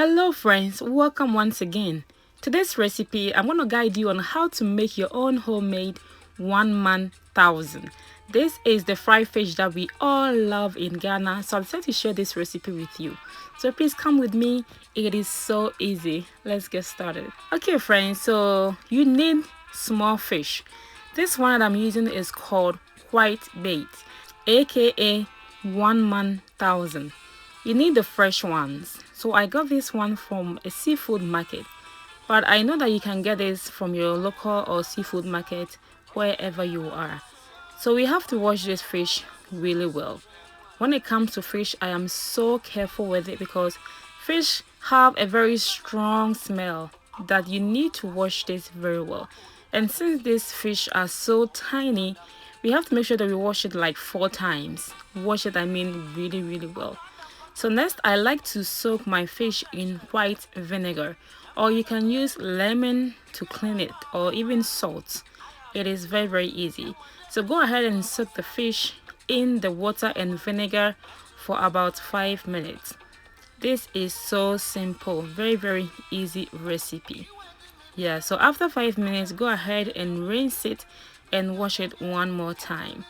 Hello friends, welcome once again. Today's recipe, I'm going to guide you on how to make your own homemade one-man thousand. This is the fried fish that we all love in Ghana, so I decided to share this recipe with you. So please come with me, it is so easy. Let's get started. Okay friends, so you need small fish. This one that I'm using is called white bait, aka one-man thousand. You need the fresh ones. So I got this one from a seafood market. But I know that you can get this from your local or seafood market wherever you are. So we have to wash this fish really well. When it comes to fish, I am so careful with it because fish have a very strong smell that you need to wash this very well. And since these fish are so tiny, we have to make sure that we wash it like 4 times. Wash it, I mean, really well. So next, I like to soak my fish in white vinegar, or you can use lemon to clean it, or even salt. It is very easy. So go ahead and soak the fish in the water and vinegar for about 5 minutes. This is so simple, very easy recipe. Yeah, so after 5 minutes, go ahead and rinse it and wash it one more time.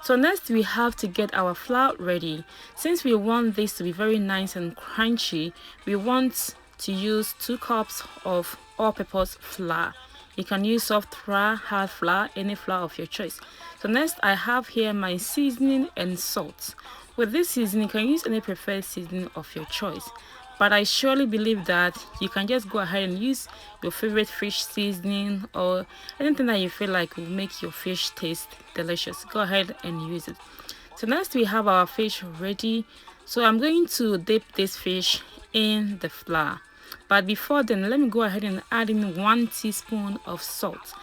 So next we have to get our flour ready. Since we want this to be very nice and crunchy, we want to use 2 cups of all-purpose flour. You can use soft flour, hard flour, any flour of your choice. So next I have here my seasoning and salt. With this seasoning, you can use any preferred seasoning of your choice. But I surely believe that you can just go ahead and use your favorite fish seasoning or anything that you feel like will make your fish taste delicious. Go ahead and use it. So next we have our fish ready. So I'm going to dip this fish in the flour. But before then, let me go ahead and add in 1 teaspoon of salt.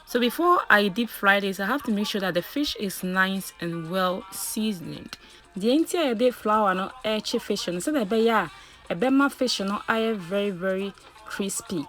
So before I deep fry this, I have to make sure that the fish is nice and well seasoned. The entire deep flour no fish on so the ebema fish no are very crispy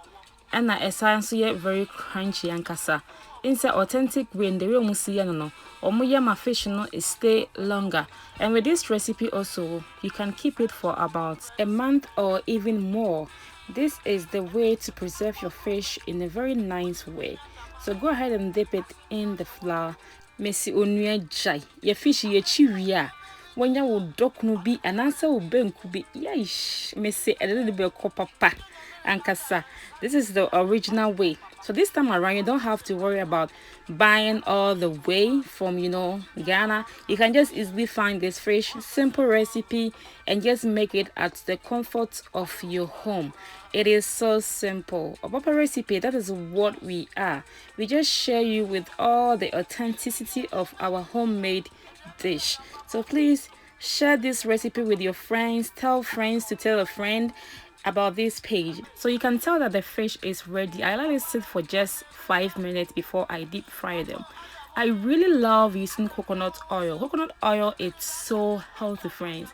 and a science yet very crunchy and kasa. Inside authentic way in the real musiano no omuya ma fish no is stay longer. And with this recipe also you can keep it for about a month or even more. This is the way to preserve your fish in a very nice way. So go ahead and dip it in the flour. Messi onua jai your fish ye chiwia when you will duck no be and answer will banku be yeesh me say a little bit of papa and kasa. This is the original way. So this time around you don't have to worry about buying all the way from Ghana. You can just easily find this fish, simple recipe, and just make it at the comfort of your home. It is so simple. OBAAPA recipe, that is what we are. We just share you with all the authenticity of our homemade dish. So please share this recipe with your friends. Tell friends to tell a friend about this page. So you can tell that the fish is ready. I let it sit for just 5 minutes before I deep fry them. I really love using coconut oil. Coconut oil is so healthy, friends.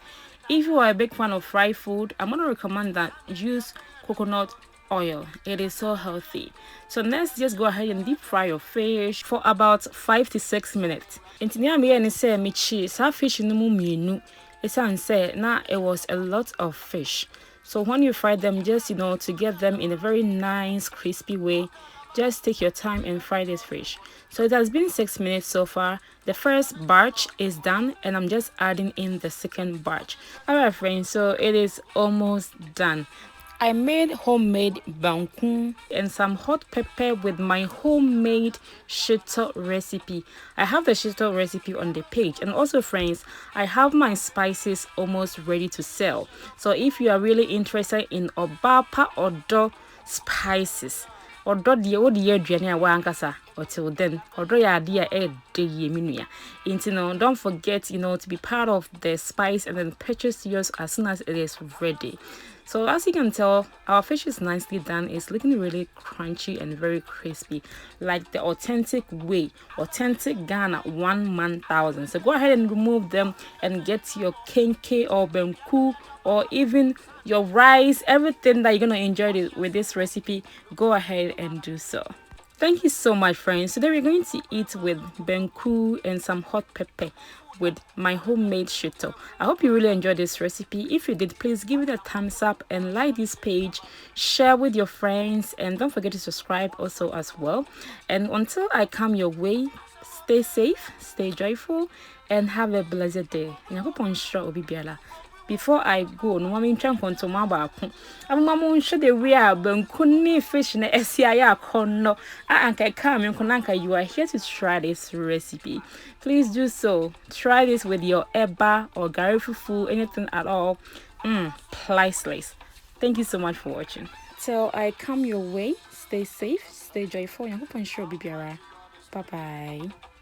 If you are a big fan of fried food, I'm going to recommend that use coconut oil. It is so healthy. So next, just go ahead and deep fry your fish for about 5 to 6 minutes. Intinia me and say me cheese. Sa fish no mu mienu. Esan say na it was a lot of fish. So when you fry them, just to get them in a very nice crispy way, just take your time and fry this fish. So it has been 6 minutes so far. The first batch is done and I'm just adding in the second batch. Alright friends, so it is almost done. I made homemade banku and some hot pepper with my homemade shito recipe. I have the shito recipe on the page. And also friends, I have my spices almost ready to sell. So if you are really interested in OBAAPA spices, odo de wo de aduane a wankasa until then odo ya ade a e de yeminua intino don't forget to be part of the spice and then purchase yours as soon as it is ready. So as you can tell, our fish is nicely done. It's looking really crunchy and very crispy, like the authentic way, authentic Ghana one-man thousand. So go ahead and remove them and get your kenke or banku or even your rice, everything that you're gonna enjoy with this recipe. Go ahead and do so. Thank you so much, friends. Today we're going to eat with Banku and some hot pepper with my homemade shito. I hope you really enjoyed this recipe. If you did, please give it a thumbs up and like this page, share with your friends, and don't forget to subscribe also as well. And until I come your way, stay safe, stay joyful, and have a blessed day. Before I go, no mami ntwa nkontoma baako. Amama nhwe de we a banku ni fish na esia ya akono. Anka ka me nkonanka you are here to try this recipe. Please do so. Try this with your eba or gari fufu, anything at all. Priceless. Thank you so much for watching. Till I come your way, stay safe, stay joyful. Bye bye.